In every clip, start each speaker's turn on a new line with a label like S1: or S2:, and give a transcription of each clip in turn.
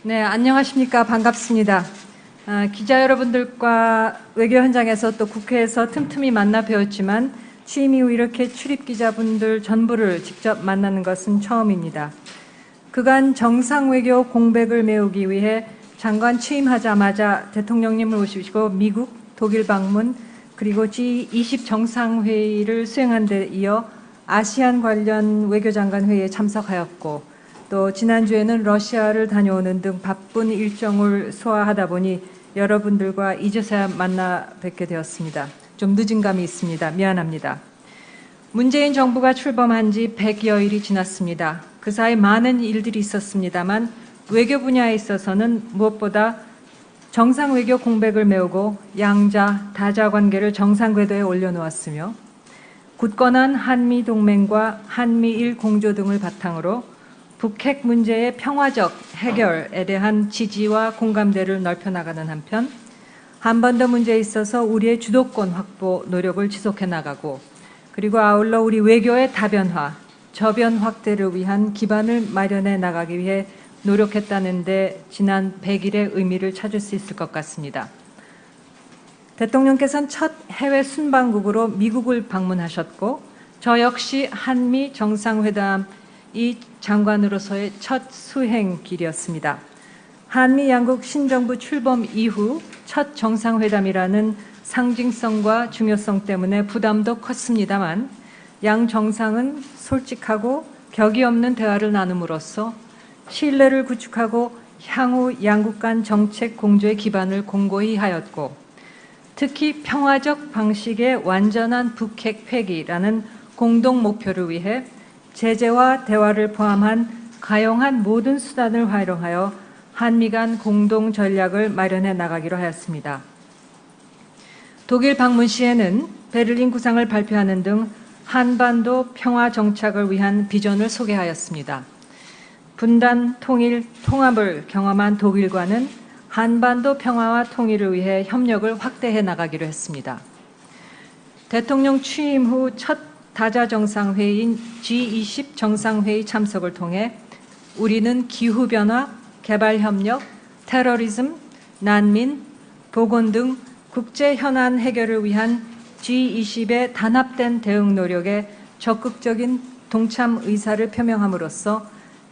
S1: 네, 안녕하십니까. 반갑습니다. 기자 여러분들과 외교 현장에서 또 국회에서 틈틈이 만나 뵈었지만 취임 이후 이렇게 출입 기자분들 전부를 직접 만나는 것은 처음입니다. 그간 정상 외교 공백을 메우기 위해 장관 취임하자마자 대통령님을 모시고 미국, 독일 방문, 그리고 G20 정상회의를 수행한 데 이어 아시안 관련 외교장관 회의에 참석하였고, 또 지난주에는 러시아를 다녀오는 등 바쁜 일정을 소화하다 보니 여러분들과 이제서야 만나 뵙게 되었습니다. 좀 늦은 감이 있습니다. 미안합니다. 문재인 정부가 출범한 지 100여일이 지났습니다. 그 사이 많은 일들이 있었습니다만 외교 분야에 있어서는 무엇보다 정상 외교 공백을 메우고 양자, 다자 관계를 정상 궤도에 올려놓았으며 굳건한 한미 동맹과 한미일 공조 등을 바탕으로 북핵 문제의 평화적 해결에 대한 지지와 공감대를 넓혀나가는 한편 한반도 문제에 있어서 우리의 주도권 확보 노력을 지속해 나가고, 그리고 아울러 우리 외교의 다변화, 저변 확대를 위한 기반을 마련해 나가기 위해 노력했다는 데 지난 100일의 의미를 찾을 수 있을 것 같습니다. 대통령께서는 첫 해외 순방국으로 미국을 방문하셨고, 저 역시 한미 정상회담 이 장관으로서의 첫 수행길이었습니다. 한미 양국 신정부 출범 이후 첫 정상회담이라는 상징성과 중요성 때문에 부담도 컸습니다만 양 정상은 솔직하고 격이 없는 대화를 나눔으로써 신뢰를 구축하고 향후 양국 간 정책 공조의 기반을 공고히 하였고, 특히 평화적 방식의 완전한 북핵 폐기라는 공동 목표를 위해 제재와 대화를 포함한 가용한 모든 수단을 활용하여 한미 간 공동 전략을 마련해 나가기로 하였습니다. 독일 방문 시에는 베를린 구상을 발표하는 등 한반도 평화 정착을 위한 비전을 소개하였습니다. 분단, 통일, 통합을 경험한 독일과는 한반도 평화와 통일을 위해 협력을 확대해 나가기로 했습니다. 대통령 취임 후 첫 다자 정상회의인 G20 정상회의 참석을 통해 우리는 기후변화, 개발협력, 테러리즘, 난민, 보건 등 국제 현안 해결을 위한 G20의 단합된 대응 노력에 적극적인 동참 의사를 표명함으로써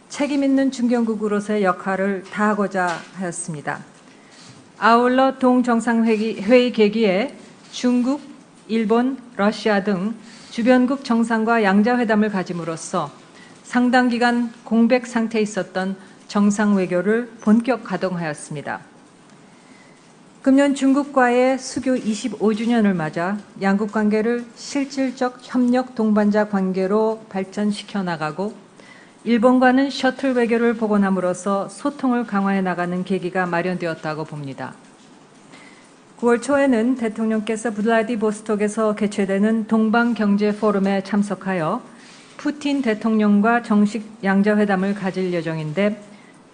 S1: 책임 있는 중견국으로서의 역할을 다하고자 하였습니다. 아울러 동정상회의 계기에 중국, 일본, 러시아 등 주변국 정상과 양자회담을 가짐으로써 상당 기간 공백 상태에 있었던 정상 외교를 본격 가동하였습니다. 금년 중국과의 수교 25주년을 맞아 양국 관계를 실질적 협력 동반자 관계로 발전시켜 나가고, 일본과는 셔틀 외교를 복원함으로써 소통을 강화해 나가는 계기가 마련되었다고 봅니다. 9월 초에는 대통령께서 블라디보스톡에서 개최되는 동방경제포럼에 참석하여 푸틴 대통령과 정식 양자회담을 가질 예정인데,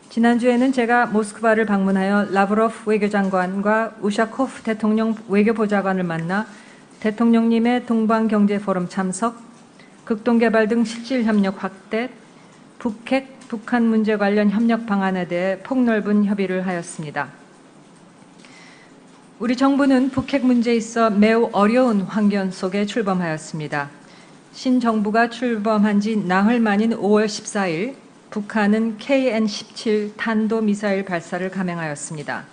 S1: 지난주에는 제가 모스크바를 방문하여 라브로프 외교장관과 우샤코프 대통령 외교보좌관을 만나 대통령님의 동방경제포럼 참석, 극동개발 등 실질협력 확대, 북핵, 북한 문제 관련 협력 방안에 대해 폭넓은 협의를 하였습니다. 우리 정부는 북핵 문제에 있어 매우 어려운 환경 속에 출범하였습니다. 신정부가 출범한 지 나흘 만인 5월 14일, 북한은 KN-17 탄도미사일 발사를 감행하였습니다.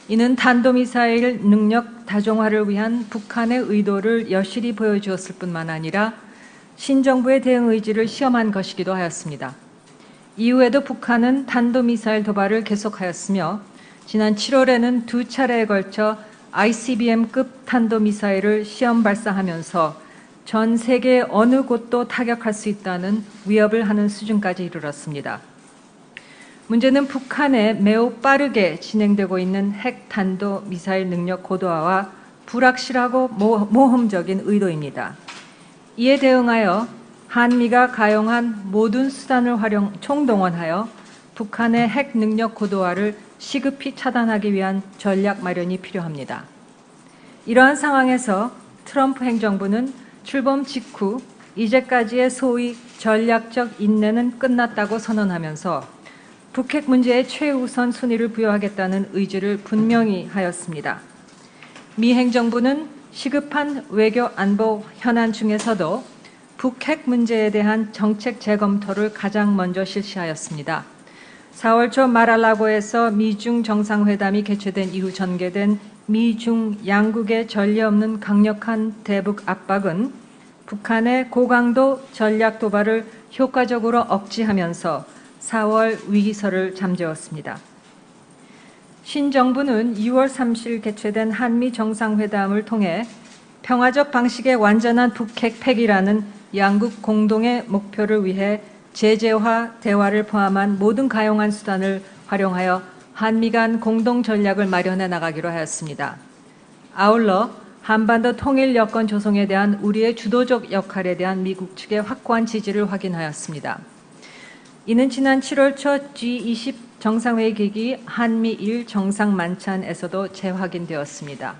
S1: 이는 탄도미사일 능력 다종화를 위한 북한의 의도를 여실히 보여주었을 뿐만 아니라 신정부의 대응 의지를 시험한 것이기도 하였습니다. 이후에도 북한은 탄도미사일 도발을 계속하였으며 지난 7월에는 두 차례에 걸쳐 ICBM급 탄도미사일을 시험 발사하면서 전 세계 어느 곳도 타격할 수 있다는 위협을 하는 수준까지 이르렀습니다. 문제는 북한의 매우 빠르게 진행되고 있는 핵 탄도미사일 능력 고도화와 불확실하고 모험적인 의도입니다. 이에 대응하여 한미가 가용한 모든 수단을 총동원하여 북한의 핵 능력 고도화를 시급히 차단하기 위한 전략 마련이 필요합니다. 이러한 상황에서 트럼프 행정부는 출범 직후 이제까지의 소위 전략적 인내는 끝났다고 선언하면서 북핵 문제에 최우선 순위를 부여하겠다는 의지를 분명히 하였습니다. 미 행정부는 시급한 외교 안보 현안 중에서도 북핵 문제에 대한 정책 재검토를 가장 먼저 실시하였습니다. 4월 초 마랄라고에서 미중 정상회담이 개최된 이후 전개된 미중 양국의 전례 없는 강력한 대북 압박은 북한의 고강도 전략 도발을 효과적으로 억제하면서 4월 위기설을 잠재웠습니다. 신정부는 2월 30일 개최된 한미 정상회담을 통해 평화적 방식의 완전한 북핵 폐기라는 양국 공동의 목표를 위해 제재와 대화를 포함한 모든 가용한 수단을 활용하여 한미 간 공동 전략을 마련해 나가기로 하였습니다. 아울러 한반도 통일 여건 조성에 대한 우리의 주도적 역할에 대한 미국 측의 확고한 지지를 확인하였습니다. 이는 지난 7월 초 G20 정상회의 계기 한미일 정상만찬에서도 재확인되었습니다.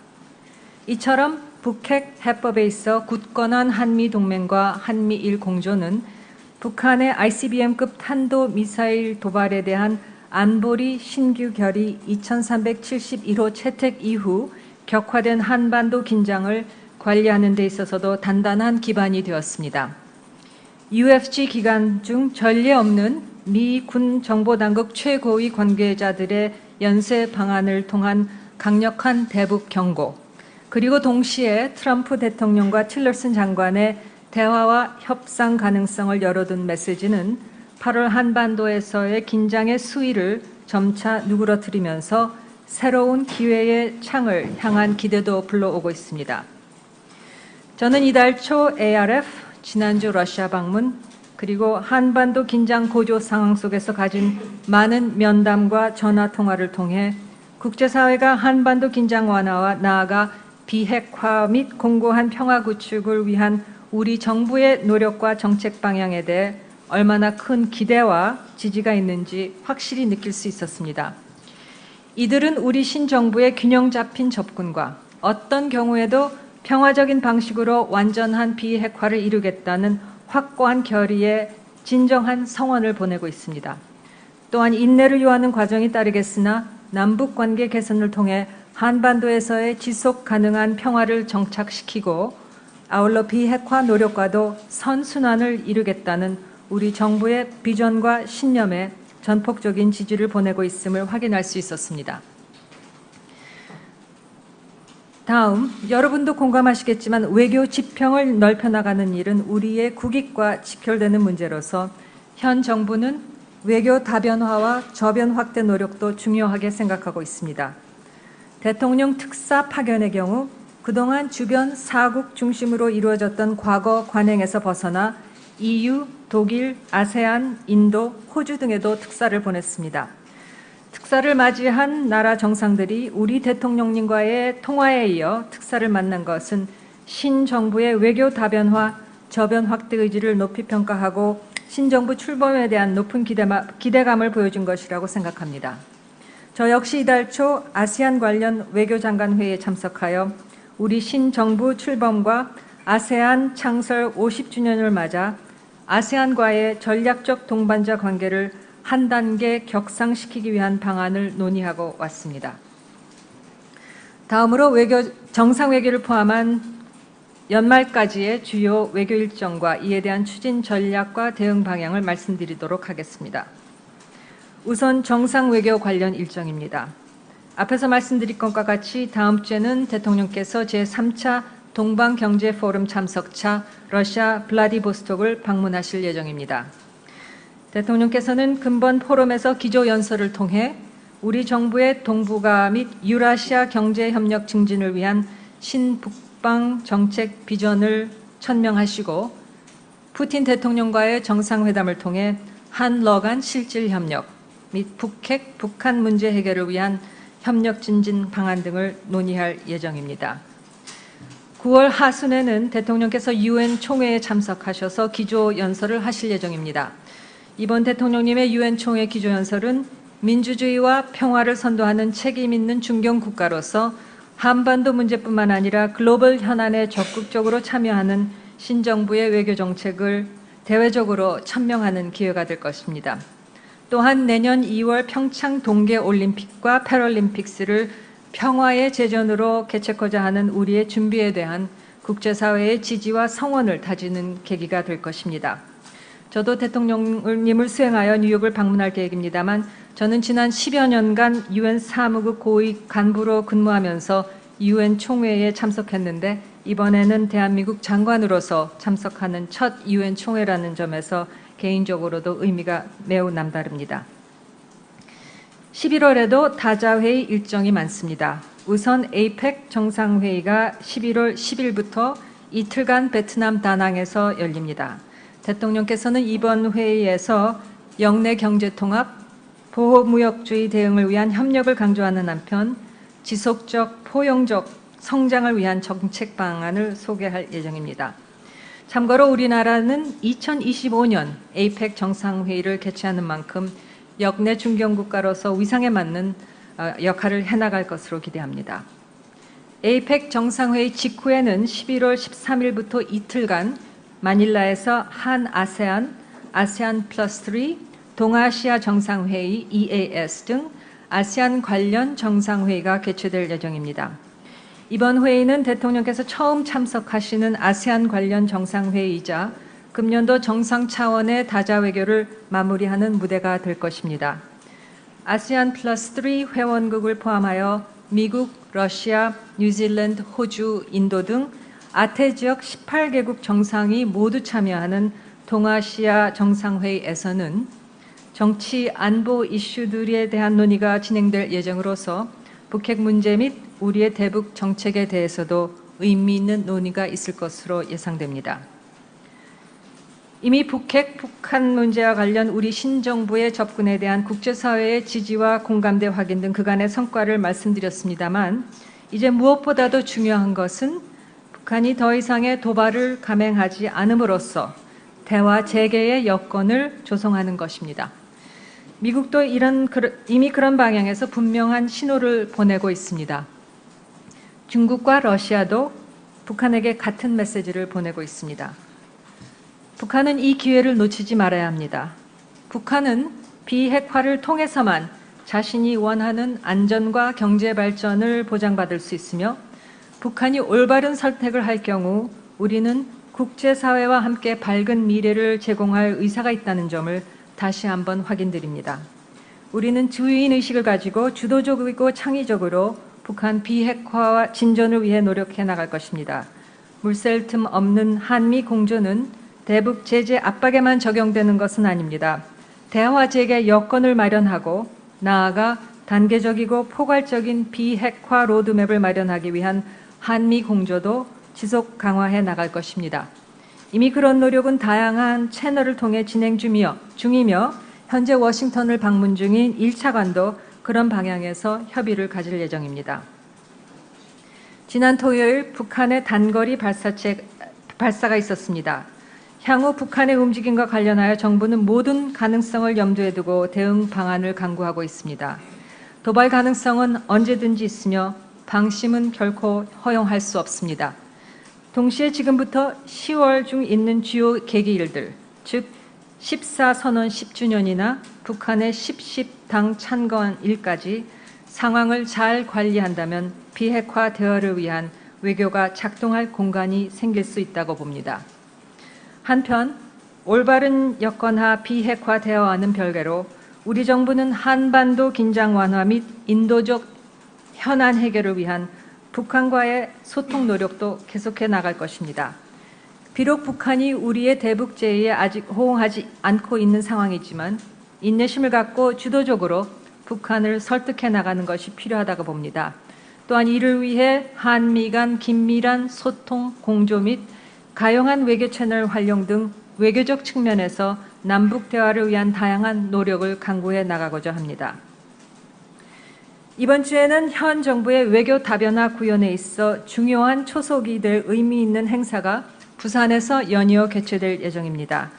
S1: 이처럼 북핵 해법에 있어 굳건한 한미 동맹과 한미일 공조는 북한의 ICBM급 탄도미사일 도발에 대한 안보리 신규 결의 2371호 채택 이후 격화된 한반도 긴장을 관리하는 데 있어서도 단단한 기반이 되었습니다. UFG 기간 중 전례 없는 미 군 정보당국 최고위 관계자들의 연쇄 방안을 통한 강력한 대북 경고, 그리고 동시에 트럼프 대통령과 틸러슨 장관의 대화와 협상 가능성을 열어둔 메시지는 8월 한반도에서의 긴장의 수위를 점차 누그러뜨리면서 새로운 기회의 창을 향한 기대도 불러오고 있습니다. 저는 이달 초 ARF, 지난주 러시아 방문, 그리고 한반도 긴장 고조 상황 속에서 가진 많은 면담과 전화 통화를 통해 국제사회가 한반도 긴장 완화와 나아가 비핵화 및 공고한 평화 구축을 위한 우리 정부의 노력과 정책 방향에 대해 얼마나 큰 기대와 지지가 있는지 확실히 느낄 수 있었습니다. 이들은 우리 신정부의 균형 잡힌 접근과 어떤 경우에도 평화적인 방식으로 완전한 비핵화를 이루겠다는 확고한 결의에 진정한 성원을 보내고 있습니다. 또한 인내를 요하는 과정이 따르겠으나 남북관계 개선을 통해 한반도에서의 지속 가능한 평화를 정착시키고 아울러 비핵화 노력과도 선순환을 이루겠다는 우리 정부의 비전과 신념에 전폭적인 지지를 보내고 있음을 확인할 수 있었습니다. 다음, 여러분도 공감하시겠지만 외교 지평을 넓혀나가는 일은 우리의 국익과 직결되는 문제로서 현 정부는 외교 다변화와 저변 확대 노력도 중요하게 생각하고 있습니다. 대통령 특사 파견의 경우 그동안 주변 4국 중심으로 이루어졌던 과거 관행에서 벗어나 EU, 독일, 아세안, 인도, 호주 등에도 특사를 보냈습니다. 특사를 맞이한 나라 정상들이 우리 대통령님과의 통화에 이어 특사를 만난 것은 신정부의 외교 다변화, 저변 확대 의지를 높이 평가하고 신정부 출범에 대한 높은 기대감을 보여준 것이라고 생각합니다. 저 역시 이달 초 아시안 관련 외교장관 회의에 참석하여 우리 신정부 출범과 아세안 창설 50주년을 맞아 아세안과의 전략적 동반자 관계를 한 단계 격상시키기 위한 방안을 논의하고 왔습니다. 다음으로 정상외교를 포함한 연말까지의 주요 외교 일정과 이에 대한 추진 전략과 대응 방향을 말씀드리도록 하겠습니다. 우선 정상외교 관련 일정입니다. 앞에서 말씀드린 것과 같이 다음 주에는 대통령께서 제3차 동방경제포럼 참석차 러시아 블라디보스톡을 방문하실 예정입니다. 대통령께서는 근본 포럼에서 기조연설을 통해 우리 정부의 동북아 및 유라시아 경제협력 증진을 위한 신북방 정책 비전을 천명하시고 푸틴 대통령과의 정상회담을 통해 한러 간 실질협력 및 북핵, 북한 문제 해결을 위한 협력 증진 방안 등을 논의할 예정입니다. 9월 하순에는 대통령께서 UN 총회에 참석하셔서 기조연설을 하실 예정입니다. 이번 대통령님의 UN 총회 기조연설은 민주주의와 평화를 선도하는 책임 있는 중견 국가로서 한반도 문제뿐만 아니라 글로벌 현안에 적극적으로 참여하는 신정부의 외교 정책을 대외적으로 천명하는 기회가 될 것입니다. 또한 내년 2월 평창 동계올림픽과 패럴림픽스를 평화의 제전으로 개최하고자 하는 우리의 준비에 대한 국제사회의 지지와 성원을 다지는 계기가 될 것입니다. 저도 대통령님을 수행하여 뉴욕을 방문할 계획입니다만 저는 지난 10여 년간 UN 사무국 고위 간부로 근무하면서 UN 총회에 참석했는데 이번에는 대한민국 장관으로서 참석하는 첫 UN 총회라는 점에서 개인적으로도 의미가 매우 남다릅니다. 11월에도 다자회의 일정이 많습니다. 우선 APEC 정상회의가 11월 10일부터 이틀간 베트남 다낭에서 열립니다. 대통령께서는 이번 회의에서 영내 경제통합, 보호무역주의 대응을 위한 협력을 강조하는 한편 지속적 포용적 성장을 위한 정책 방안을 소개할 예정입니다. 참고로 우리나라는 2025년 APEC 정상회의를 개최하는 만큼 역내 중견국가로서 위상에 맞는 역할을 해나갈 것으로 기대합니다. APEC 정상회의 직후에는 11월 13일부터 이틀간 마닐라에서 한아세안, 아세안 플러스 3, 동아시아 정상회의 EAS 등 아세안 관련 정상회의가 개최될 예정입니다. 이번 회의는 대통령께서 처음 참석하시는 아세안 관련 정상회의이자 금년도 정상 차원의 다자 외교를 마무리하는 무대가 될 것입니다. 아세안 플러스 3 회원국을 포함하여 미국, 러시아, 뉴질랜드, 호주, 인도 등 아태 지역 18개국 정상이 모두 참여하는 동아시아 정상회의에서는 정치 안보 이슈들에 대한 논의가 진행될 예정으로서 북핵 문제 및 우리의 대북 정책에 대해서도 의미 있는 논의가 있을 것으로 예상됩니다. 이미 북한 문제와 관련 우리 신정부의 접근에 대한 국제사회의 지지와 공감대 확인 등 그간의 성과를 말씀드렸습니다만 이제 무엇보다도 중요한 것은 북한이 더 이상의 도발을 감행하지 않음으로써 대화 재개의 여건을 조성하는 것입니다. 미국도 이미 그런 방향에서 분명한 신호를 보내고 있습니다. 중국과 러시아도 북한에게 같은 메시지를 보내고 있습니다. 북한은 이 기회를 놓치지 말아야 합니다. 북한은 비핵화를 통해서만 자신이 원하는 안전과 경제 발전을 보장받을 수 있으며 북한이 올바른 선택을 할 경우 우리는 국제사회와 함께 밝은 미래를 제공할 의사가 있다는 점을 다시 한번 확인드립니다. 우리는 주인의식을 가지고 주도적이고 창의적으로 북한 비핵화와 진전을 위해 노력해 나갈 것입니다. 물샐 틈 없는 한미 공조는 대북 제재 압박에만 적용되는 것은 아닙니다. 대화 재개 여건을 마련하고 나아가 단계적이고 포괄적인 비핵화 로드맵을 마련하기 위한 한미 공조도 지속 강화해 나갈 것입니다. 이미 그런 노력은 다양한 채널을 통해 진행 중이며 현재 워싱턴을 방문 중인 1차관도 그런 방향에서 협의를 가질 예정입니다. 지난 토요일 북한의 단거리 발사가 있었습니다. 향후 북한의 움직임과 관련하여 정부는 모든 가능성을 염두에 두고 대응 방안을 강구하고 있습니다. 도발 가능성은 언제든지 있으며 방심은 결코 허용할 수 없습니다. 동시에 지금부터 10월 중 있는 주요 계기일들, 즉 14선언 10주년이나 북한의 10.10당 찬건일까지 상황을 잘 관리한다면 비핵화 대화를 위한 외교가 작동할 공간이 생길 수 있다고 봅니다. 한편 올바른 여건하 비핵화 대화와는 별개로 우리 정부는 한반도 긴장 완화 및 인도적 현안 해결을 위한 북한과의 소통 노력도 계속해 나갈 것입니다. 비록 북한이 우리의 대북 제의에 아직 호응하지 않고 있는 상황이지만 인내심을 갖고 주도적으로 북한을 설득해 나가는 것이 필요하다고 봅니다. 또한 이를 위해 한미 간 긴밀한 소통, 공조 및 가용한 외교 채널 활용 등 외교적 측면에서 남북 대화를 위한 다양한 노력을 강구해 나가고자 합니다. 이번 주에는 현 정부의 외교 다변화 구현에 있어 중요한 초석이 될 의미 있는 행사가 부산에서 연이어 개최될 예정입니다.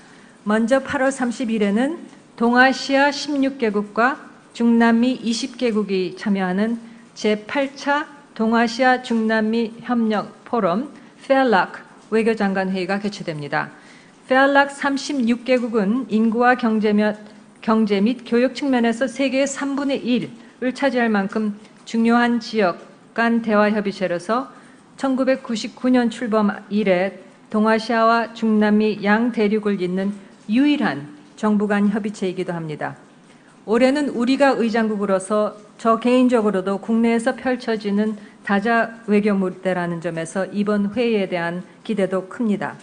S1: 먼저 8월 30일에는 동아시아 16개국과 중남미 20개국이 참여하는 제8차 동아시아 중남미 협력 포럼 페알락 외교장관 회의가 개최됩니다. 페알락 36개국은 인구와 경제 및 경제 및 교육 측면에서 세계의 3분의 1을 차지할 만큼 중요한 지역 간 대화협의체로서 1999년 출범 이래 동아시아와 중남미 양대륙을 잇는 유일한 정부 간 협의체이기도 합니다. 올해는 우리가 의장국으로서 저 개인적으로도 국내에서 펼쳐지는 다자 외교 무대라는 점에서 이번 회의에 대한 기대도 큽니다.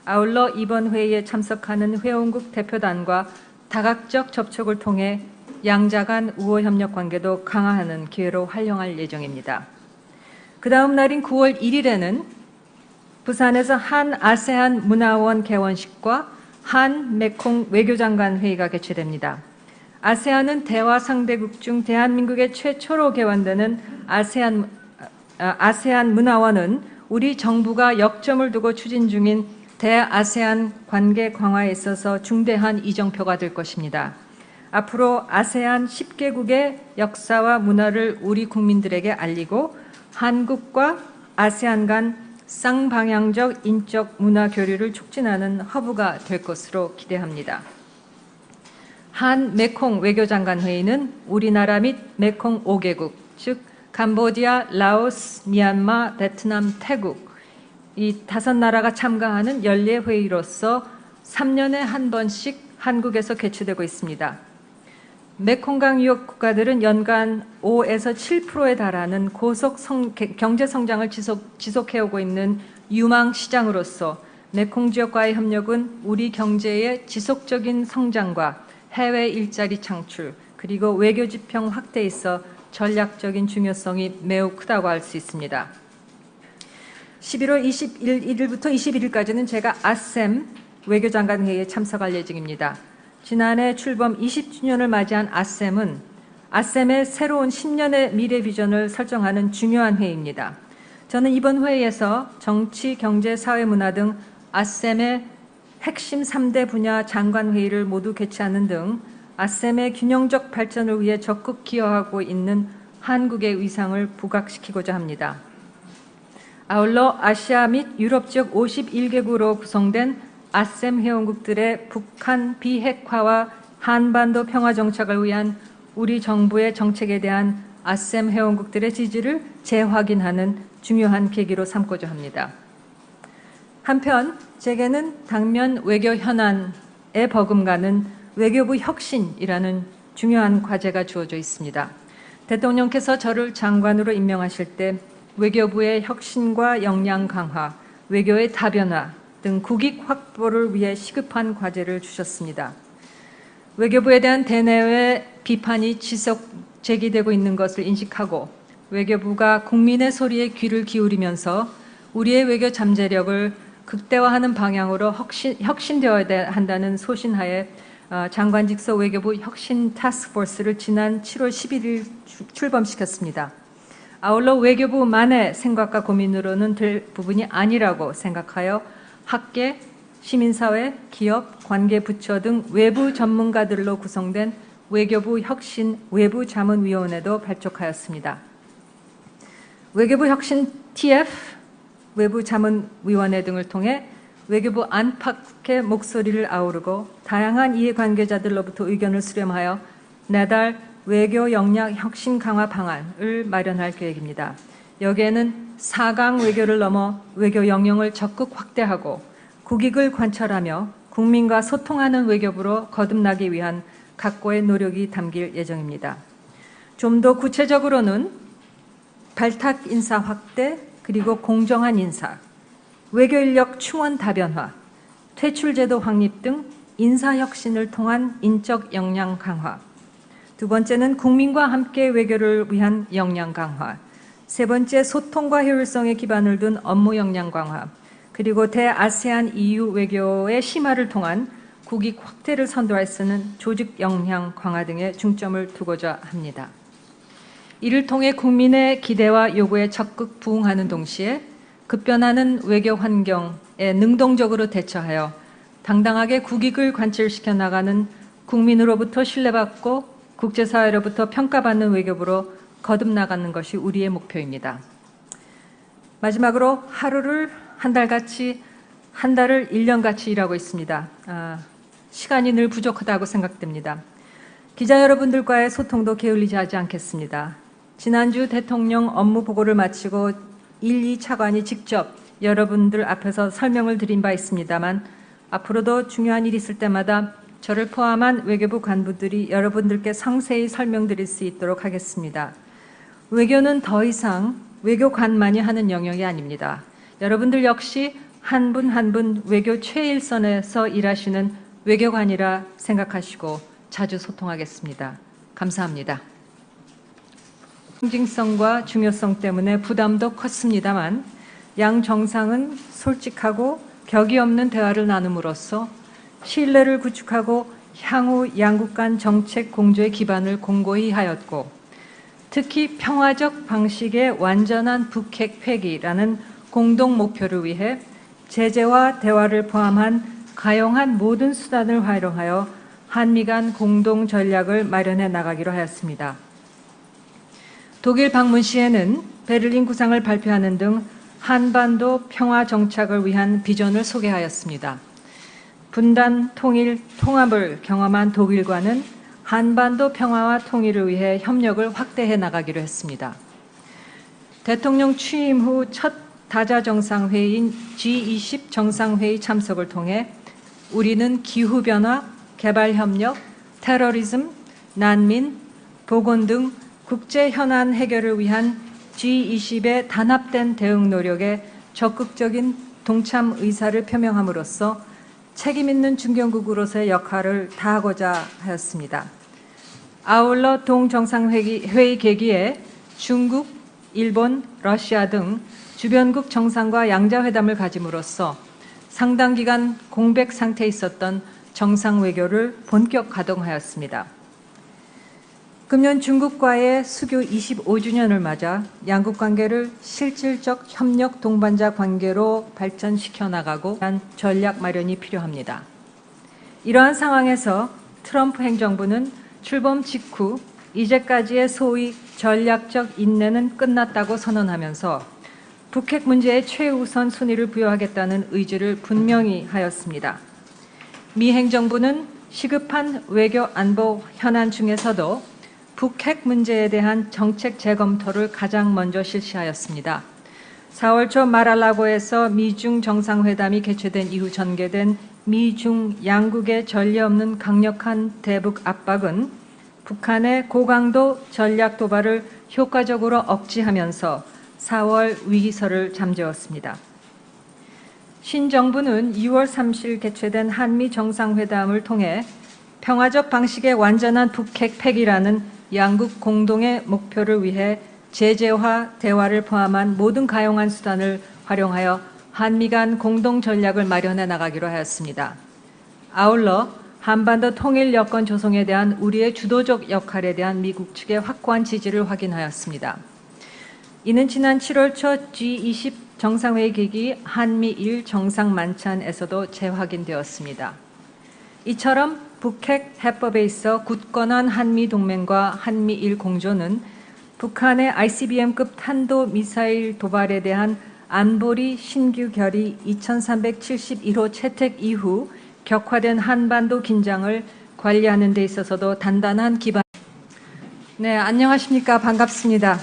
S1: 아울러 이번 회의에 참석하는 회원국 대표단과 다각적 접촉을 통해 양자 간 우호 협력 관계도 강화하는 기회로 활용할 예정입니다. 그 다음 날인 9월 1일에는 부산에서 한 아세안 문화원 개원식과 한 메콩 외교장관 회의가 개최됩니다. 아세안은 대화 상대국 중 대한민국의 최초로 개원되는 아세안 문화원은 우리 정부가 역점을 두고 추진 중인 대아세안 관계 강화에 있어서 중대한 이정표가 될 것입니다. 앞으로 아세안 10개국의 역사와 문화를 우리 국민들에게 알리고 한국과 아세안 간 쌍방향적 인적 문화 교류를 촉진하는 허브가 될 것으로 기대합니다. 한 메콩 외교장관 회의는 우리나라 및 메콩 5개국, 즉 캄보디아, 라오스, 미얀마, 베트남, 태국 이 5나라가 참가하는 연례 회의로서 3년에 한 번씩 한국에서 개최되고 있습니다. 메콩강 유역 국가들은 연간 5에서 7%에 달하는 고속 경제 성장을 지속해오고 있는 유망 시장으로서 메콩 지역과의 협력은 우리 경제의 지속적인 성장과 해외 일자리 창출, 그리고 외교 지평 확대에 있어 전략적인 중요성이 매우 크다고 할 수 있습니다. 11월 21일부터 21일까지는 제가 아셈 외교장관 회의에 참석할 예정입니다. 지난해 출범 20주년을 맞이한 아셈은 아셈의 새로운 10년의 미래 비전을 설정하는 중요한 회의입니다. 저는 이번 회의에서 정치, 경제, 사회, 문화 등 아셈의 핵심 3대 분야 장관 회의를 모두 개최하는 등 아셈의 균형적 발전을 위해 적극 기여하고 있는 한국의 위상을 부각시키고자 합니다. 아울러 아시아 및 유럽 지역 51개국으로 구성된 아셈 회원국들의 북한 비핵화와 한반도 평화 정착을 위한 우리 정부의 정책에 대한 아셈 회원국들의 지지를 재확인하는 중요한 계기로 삼고자 합니다. 한편 제게는 당면 외교 현안에 버금가는 외교부 혁신이라는 중요한 과제가 주어져 있습니다. 대통령께서 저를 장관으로 임명하실 때 외교부의 혁신과 역량 강화, 외교의 다변화 등 국익 확보를 위해 시급한 과제를 주셨습니다. 외교부에 대한 대내외 비판이 지속 제기되고 있는 것을 인식하고 외교부가 국민의 소리에 귀를 기울이면서 우리의 외교 잠재력을 극대화하는 방향으로 혁신되어야 한다는 소신하에 장관직서 외교부 혁신 타스크포스를 지난 7월 11일 출범시켰습니다. 아울러 외교부만의 생각과 고민으로는 될 부분이 아니라고 생각하여 학계, 시민사회, 기업, 관계부처 등 외부 전문가들로 구성된 외교부 혁신 외부자문위원회도 발족하였습니다. 외교부 혁신 TF, 외부자문위원회 등을 통해 외교부 안팎의 목소리를 아우르고 다양한 이해관계자들로부터 의견을 수렴하여 내달 외교 역량 혁신 강화 방안을 마련할 계획입니다. 여기에는 4강 외교를 넘어 외교 영역을 적극 확대하고 국익을 관철하며 국민과 소통하는 외교부로 거듭나기 위한 각고의 노력이 담길 예정입니다. 좀 더 구체적으로는 발탁 인사 확대, 그리고 공정한 인사, 외교인력 충원 다변화, 퇴출제도 확립 등 인사혁신을 통한 인적 역량 강화, 두 번째는 국민과 함께 외교를 위한 역량 강화, 세 번째 소통과 효율성에 기반을 둔 업무 역량 강화, 그리고 대아세안 EU 외교의 심화를 통한 국익 확대를 선도할 수 있는 조직 역량 강화 등에 중점을 두고자 합니다. 이를 통해 국민의 기대와 요구에 적극 부응하는 동시에 급변하는 외교 환경에 능동적으로 대처하여 당당하게 국익을 관철시켜 나가는 국민으로부터 신뢰받고 국제사회로부터 평가받는 외교부로 거듭나가는 것이 우리의 목표입니다. 마지막으로 하루를 한 달같이, 한 달을 1년같이 일하고 있습니다. 시간이 늘 부족하다고 생각됩니다. 기자 여러분들과의 소통도 게을리지 하지 않겠습니다. 지난주 대통령 업무 보고를 마치고 1, 2 차관이 직접 여러분들 앞에서 설명을 드린 바 있습니다만 앞으로도 중요한 일이 있을 때마다 저를 포함한 외교부 관부들이 여러분들께 상세히 설명드릴 수 있도록 하겠습니다. 외교는 더 이상 외교관만이 하는 영역이 아닙니다. 여러분들 역시 한 분 한 분 외교 최일선에서 일하시는 외교관이라 생각하시고 자주 소통하겠습니다. 감사합니다. 상징성과 중요성 때문에 부담도 컸습니다만 양 정상은 솔직하고 격이 없는 대화를 나눔으로써 신뢰를 구축하고 향후 양국 간 정책 공조의 기반을 공고히 하였고 특히 평화적 방식의 완전한 북핵 폐기라는 공동 목표를 위해 제재와 대화를 포함한 가용한 모든 수단을 활용하여 한미 간 공동 전략을 마련해 나가기로 하였습니다. 독일 방문 시에는 베를린 구상을 발표하는 등 한반도 평화 정착을 위한 비전을 소개하였습니다. 분단, 통일, 통합을 경험한 독일과는 한반도 평화와 통일을 위해 협력을 확대해 나가기로 했습니다. 대통령 취임 후 첫 다자 정상회의인 G20 정상회의 참석을 통해 우리는 기후변화, 개발협력, 테러리즘, 난민, 보건 등 국제 현안 해결을 위한 G20의 단합된 대응 노력에 적극적인 동참 의사를 표명함으로써 책임 있는 중견국으로서의 역할을 다하고자 하였습니다. 아울러 동정상회의 계기에 중국, 일본, 러시아 등 주변국 정상과 양자회담을 가짐으로써 상당 기간 공백 상태에 있었던 정상 외교를 본격 가동하였습니다. 금년 중국과의 수교 25주년을 맞아 양국 관계를 실질적 협력 동반자 관계로 발전시켜 나가고 한 전략 마련이 필요합니다. 이러한 상황에서 트럼프 행정부는 출범 직후 이제까지의 소위 전략적 인내는 끝났다고 선언하면서 북핵 문제에 최우선 순위를 부여하겠다는 의지를 분명히 하였습니다. 미 행정부는 시급한 외교 안보 현안 중에서도 북핵 문제에 대한 정책 재검토를 가장 먼저 실시하였습니다. 4월 초 마랄라고에서 미중 정상회담이 개최된 이후 전개된 미중 양국의 전례 없는 강력한 대북 압박은 북한의 고강도 전략 도발을 효과적으로 억제하면서 4월 위기설을 잠재웠습니다. 신정부는 2월 30일 개최된 한미 정상회담을 통해 평화적 방식의 완전한 북핵 폐기라는 양국 공동의 목표를 위해 제재와 대화를 포함한 모든 가용한 수단을 활용하여 한미 간 공동 전략을 마련해 나가기로 하였습니다. 아울러 한반도 통일 여건 조성에 대한 우리의 주도적 역할에 대한 미국 측의 확고한 지지를 확인하였습니다. 이는 지난 7월 초 G20 정상회의 계기 한미일 정상만찬에서도 재확인되었습니다. 이처럼 북핵 해법에 있어 굳건한 한미동맹과 한미일 공조는 북한의 ICBM급 탄도미사일 도발에 대한 안보리 신규 결의 2371호 채택 이후 격화된 한반도 긴장을 관리하는 데 있어서도 단단한 기반. 네, 안녕하십니까. 반갑습니다.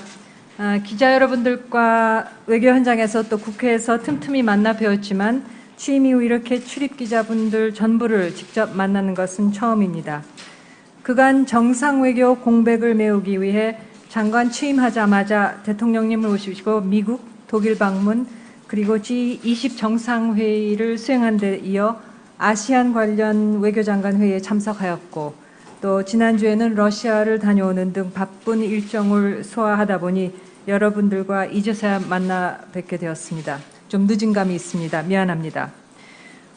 S1: 기자 여러분들과 외교 현장에서 또 국회에서 틈틈이 만나 뵈었지만 취임 이후 이렇게 출입 기자분들 전부를 직접 만나는 것은 처음입니다. 그간 정상 외교 공백을 메우기 위해 장관 취임하자마자 대통령님을 모시고 미국, 독일 방문 그리고 G20 정상회의를 수행한 데 이어 아시안 관련 외교장관 회의에 참석하였고 또 지난주에는 러시아를 다녀오는 등 바쁜 일정을 소화하다 보니 여러분들과 이제서야 만나 뵙게 되었습니다. 좀 늦은 감이 있습니다. 미안합니다.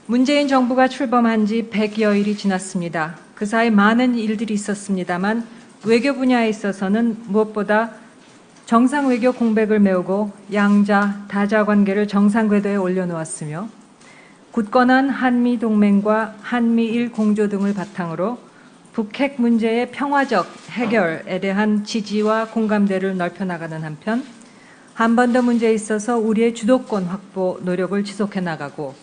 S1: 문재인 정부가 출범한 지 100여일이 지났습니다. 그 사이 많은 일들이 있었습니다만 외교 분야에 있어서는 무엇보다 정상 외교 공백을 메우고 양자, 다자 관계를 정상 궤도에 올려놓았으며 굳건한 한미 동맹과 한미일 공조 등을 바탕으로 북핵 문제의 평화적 해결에 대한 지지와 공감대를 넓혀나가는 한편 한반도 문제에 있어서 우리의 주도권 확보 노력을 지속해 나가고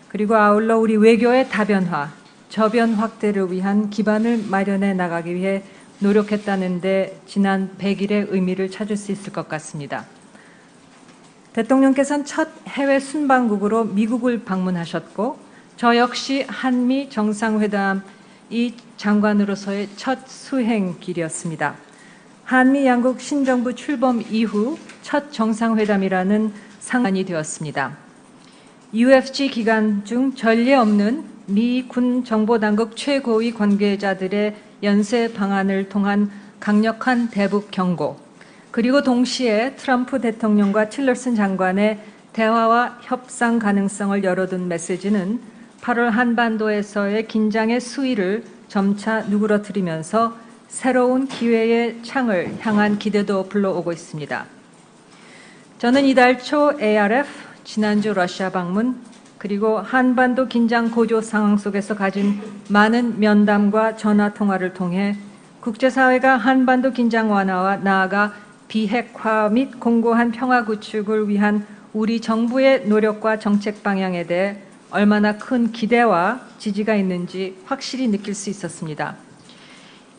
S1: 그리고 아울러 우리 외교의 다변화, 저변 확대를 위한 기반을 마련해 나가기 위해 노력했다는 데 지난 100일의 의미를 찾을 수 있을 것 같습니다. 대통령께서는 첫 해외 순방국으로 미국을 방문하셨고 저 역시 한미 정상회담이 장관으로서의 첫 수행길이었습니다. 한미 양국 신정부 출범 이후 첫 정상회담이라는 상관이 되었습니다. UFG 기간 중 전례 없는 미 군 정보당국 최고위 관계자들의 연쇄 방안을 통한 강력한 대북 경고, 그리고 동시에 트럼프 대통령과 틸러슨 장관의 대화와 협상 가능성을 열어둔 메시지는 8월 한반도에서의 긴장의 수위를 점차 누그러뜨리면서 새로운 기회의 창을 향한 기대도 불러오고 있습니다. 저는 이달 초 ARF, 지난주 러시아 방문, 그리고 한반도 긴장 고조 상황 속에서 가진 많은 면담과 전화 통화를 통해 국제사회가 한반도 긴장 완화와 나아가 비핵화 및 공고한 평화 구축을 위한 우리 정부의 노력과 정책 방향에 대해 얼마나 큰 기대와 지지가 있는지 확실히 느낄 수 있었습니다.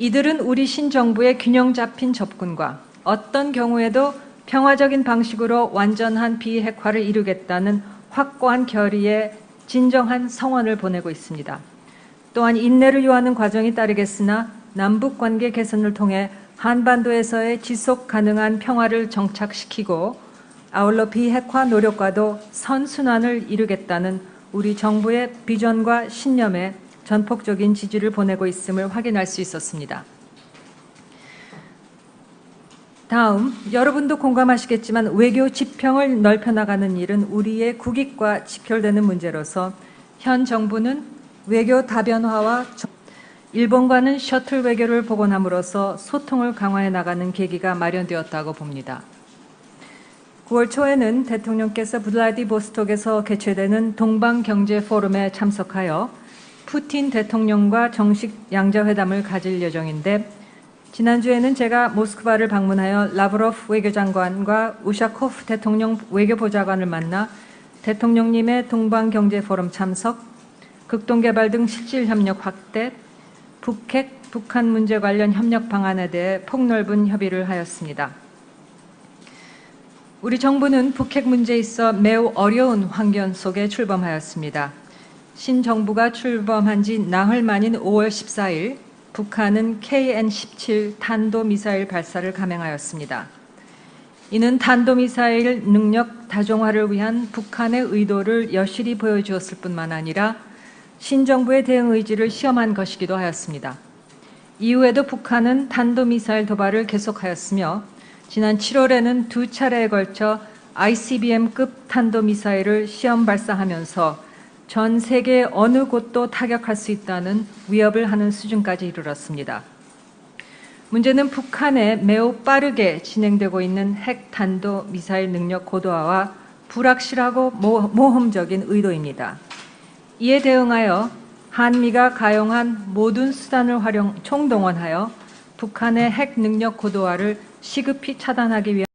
S1: 이들은 우리 신정부의 균형 잡힌 접근과 어떤 경우에도 평화적인 방식으로 완전한 비핵화를 이루겠다는 확고한 결의에 진정한 성원을 보내고 있습니다. 또한 인내를 요하는 과정이 따르겠으나 남북관계 개선을 통해 한반도에서의 지속 가능한 평화를 정착시키고 아울러 비핵화 노력과도 선순환을 이루겠다는 우리 정부의 비전과 신념에 전폭적인 지지를 보내고 있음을 확인할 수 있었습니다. 다음, 여러분도 공감하시겠지만 외교 지평을 넓혀나가는 일은 우리의 국익과 직결되는 문제로서 현 정부는 외교 다변화와 일본과는 셔틀 외교를 복원함으로써 소통을 강화해 나가는 계기가 마련되었다고 봅니다. 9월 초에는 대통령께서 블라디보스톡에서 개최되는 동방경제포럼에 참석하여 푸틴 대통령과 정식 양자회담을 가질 예정인데, 지난주에는 제가 모스크바를 방문하여 라브로프 외교장관과 우샤코프 대통령 외교보좌관을 만나 대통령님의 동방경제포럼 참석, 극동개발 등 실질협력 확대, 북핵, 북한 문제 관련 협력 방안에 대해 폭넓은 협의를 하였습니다. 우리 정부는 북핵 문제에 있어 매우 어려운 환경 속에 출범하였습니다. 신정부가 출범한 지 나흘 만인 5월 14일, 북한은 KN-17 탄도미사일 발사를 감행하였습니다. 이는 탄도미사일 능력 다종화를 위한 북한의 의도를 여실히 보여주었을 뿐만 아니라 신정부의 대응 의지를 시험한 것이기도 하였습니다. 이후에도 북한은 탄도미사일 도발을 계속하였으며 지난 7월에는 두 차례에 걸쳐 ICBM급 탄도미사일을 시험 발사하면서 전 세계 어느 곳도 타격할 수 있다는 위협을 하는 수준까지 이르렀습니다. 문제는 북한에 매우 빠르게 진행되고 있는 핵 탄도 미사일 능력 고도화와 불확실하고 모험적인 의도입니다. 이에 대응하여 한미가 가용한 모든 수단을 총동원하여 북한의 핵 능력 고도화를 시급히 차단하기 위한